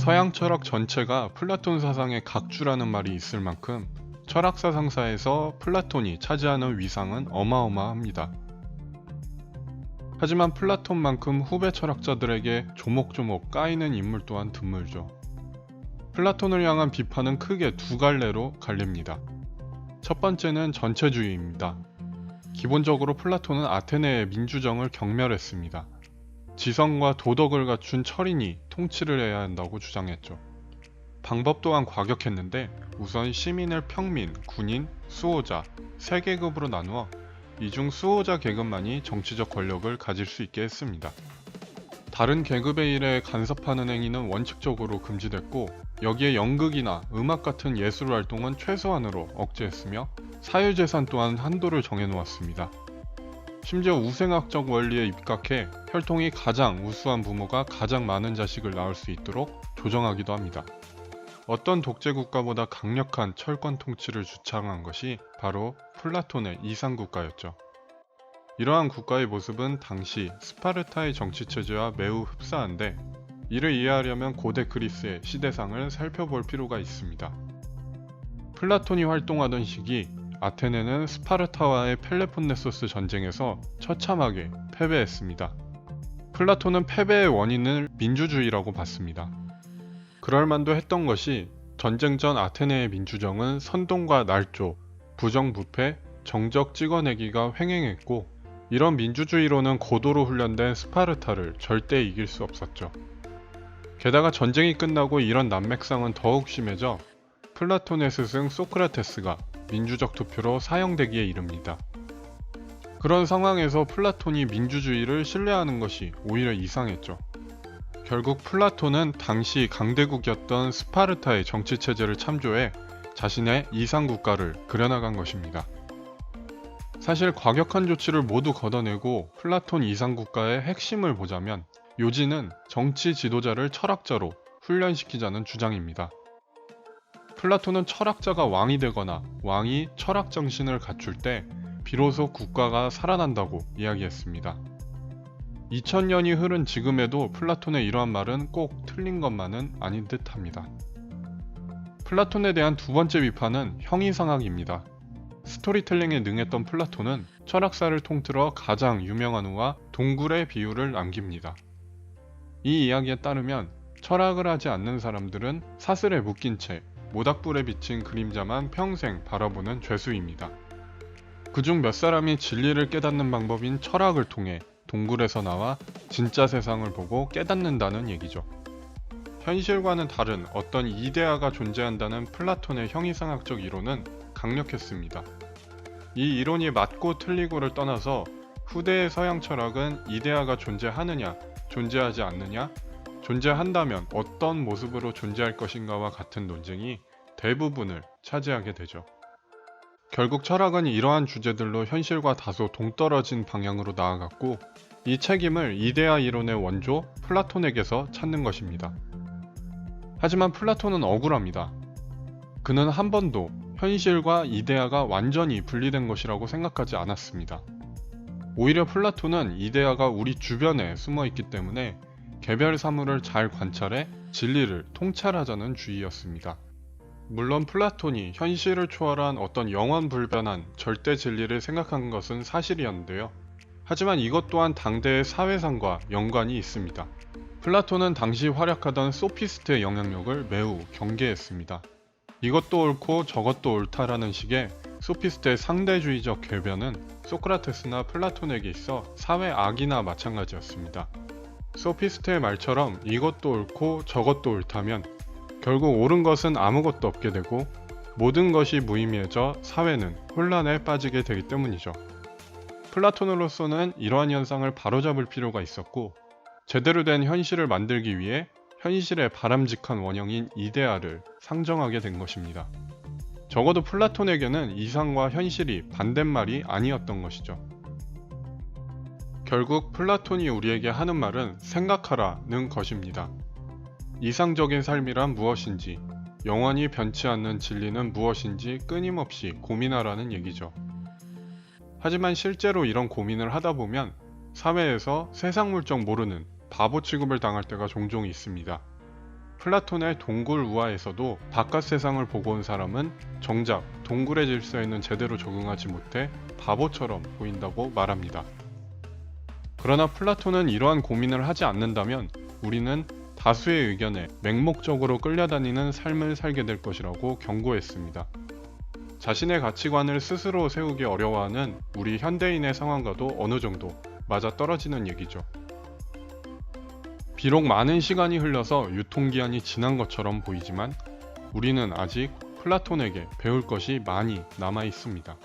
서양 철학 전체가 플라톤 사상의 각주라는 말이 있을 만큼 철학 사상사에서 플라톤이 차지하는 위상은 어마어마합니다. 하지만 플라톤만큼 후배 철학자들에게 조목조목 까이는 인물 또한 드물죠. 플라톤을 향한 비판은 크게 두 갈래로 갈립니다. 첫 번째는 전체주의입니다. 기본적으로 플라톤은 아테네의 민주정을 경멸했습니다. 지성과 도덕을 갖춘 철인이 통치를 해야 한다고 주장했죠. 방법 또한 과격했는데 우선 시민을 평민, 군인, 수호자 세 계급으로 나누어 이 중 수호자 계급만이 정치적 권력을 가질 수 있게 했습니다. 다른 계급의 일에 간섭하는 행위는 원칙적으로 금지됐고 여기에 연극이나 음악 같은 예술 활동은 최소한으로 억제했으며 사유재산 또한 한도를 정해놓았습니다. 심지어 우생학적 원리에 입각해 혈통이 가장 우수한 부모가 가장 많은 자식을 낳을 수 있도록 조정하기도 합니다. 어떤 독재 국가보다 강력한 철권 통치를 주창한 것이 바로 플라톤의 이상국가였죠. 이러한 국가의 모습은 당시 스파르타의 정치체제와 매우 흡사한데 이를 이해하려면 고대 그리스의 시대상을 살펴볼 필요가 있습니다. 플라톤이 활동하던 시기 아테네는 스파르타와의 펠레폰네소스 전쟁에서 처참하게 패배했습니다. 플라톤은 패배의 원인을 민주주의라고 봤습니다. 그럴만도 했던 것이 전쟁 전 아테네의 민주정은 선동과 날조, 부정부패, 정적 찍어내기가 횡행했고 이런 민주주의로는 고도로 훈련된 스파르타를 절대 이길 수 없었죠. 게다가 전쟁이 끝나고 이런 난맥상은 더욱 심해져 플라톤의 스승 소크라테스가 민주적 투표로 사형되기에 이릅니다. 그런 상황에서 플라톤이 민주주의를 신뢰하는 것이 오히려 이상했죠. 결국 플라톤은 당시 강대국이었던 스파르타의 정치체제를 참조해 자신의 이상국가를 그려나간 것입니다. 사실 과격한 조치를 모두 걷어내고 플라톤 이상국가의 핵심을 보자면 요지는 정치 지도자를 철학자로 훈련시키자는 주장입니다. 플라톤은 철학자가 왕이 되거나 왕이 철학 정신을 갖출 때 비로소 국가가 살아난다고 이야기했습니다. 2000년이 흐른 지금에도 플라톤의 이러한 말은 꼭 틀린 것만은 아닌 듯합니다. 플라톤에 대한 두 번째 비판은 형이상학입니다. 스토리텔링에 능했던 플라톤은 철학사를 통틀어 가장 유명한 우와 동굴의 비유를 남깁니다. 이 이야기에 따르면 철학을 하지 않는 사람들은 사슬에 묶인 채 모닥불에 비친 그림자만 평생 바라보는 죄수입니다. 그중 몇 사람이 진리를 깨닫는 방법인 철학을 통해 동굴에서 나와 진짜 세상을 보고 깨닫는다는 얘기죠. 현실과는 다른 어떤 이데아가 존재한다는 플라톤의 형이상학적 이론은 강력했습니다. 이 이론이 맞고 틀리고를 떠나서 후대의 서양 철학은 이데아가 존재하느냐, 존재하지 않느냐, 존재한다면 어떤 모습으로 존재할 것인가와 같은 논쟁이 대부분을 차지하게 되죠. 결국 철학은 이러한 주제들로 현실과 다소 동떨어진 방향으로 나아갔고 이 책임을 이데아 이론의 원조 플라톤에게서 찾는 것입니다. 하지만 플라톤은 억울합니다. 그는 한 번도 현실과 이데아가 완전히 분리된 것이라고 생각하지 않았습니다. 오히려 플라톤은 이데아가 우리 주변에 숨어 있기 때문에 개별 사물을 잘 관찰해 진리를 통찰하자는 주의였습니다. 물론 플라톤이 현실을 초월한 어떤 영원불변한 절대 진리를 생각한 것은 사실이었는데요. 하지만 이것 또한 당대의 사회상과 연관이 있습니다. 플라톤은 당시 활약하던 소피스트의 영향력을 매우 경계했습니다. 이것도 옳고 저것도 옳다라는 식의 소피스트의 상대주의적 궤변은 소크라테스나 플라톤에게 있어 사회 악이나 마찬가지였습니다. 소피스트의 말처럼 이것도 옳고 저것도 옳다면 결국 옳은 것은 아무것도 없게 되고 모든 것이 무의미해져 사회는 혼란에 빠지게 되기 때문이죠. 플라톤으로서는 이러한 현상을 바로잡을 필요가 있었고 제대로 된 현실을 만들기 위해 현실의 바람직한 원형인 이데아를 상정하게 된 것입니다. 적어도 플라톤에게는 이상과 현실이 반대말이 아니었던 것이죠. 결국 플라톤이 우리에게 하는 말은 생각하라는 것입니다. 이상적인 삶이란 무엇인지, 영원히 변치 않는 진리는 무엇인지 끊임없이 고민하라는 얘기죠. 하지만 실제로 이런 고민을 하다 보면 사회에서 세상 물정 모르는 바보 취급을 당할 때가 종종 있습니다. 플라톤의 동굴 우화에서도 바깥 세상을 보고 온 사람은 정작 동굴의 질서에는 제대로 적응하지 못해 바보처럼 보인다고 말합니다. 그러나 플라톤은 이러한 고민을 하지 않는다면 우리는 다수의 의견에 맹목적으로 끌려다니는 삶을 살게 될 것이라고 경고했습니다. 자신의 가치관을 스스로 세우기 어려워하는 우리 현대인의 상황과도 어느 정도 맞아떨어지는 얘기죠. 비록 많은 시간이 흘러서 유통기한이 지난 것처럼 보이지만 우리는 아직 플라톤에게 배울 것이 많이 남아 있습니다.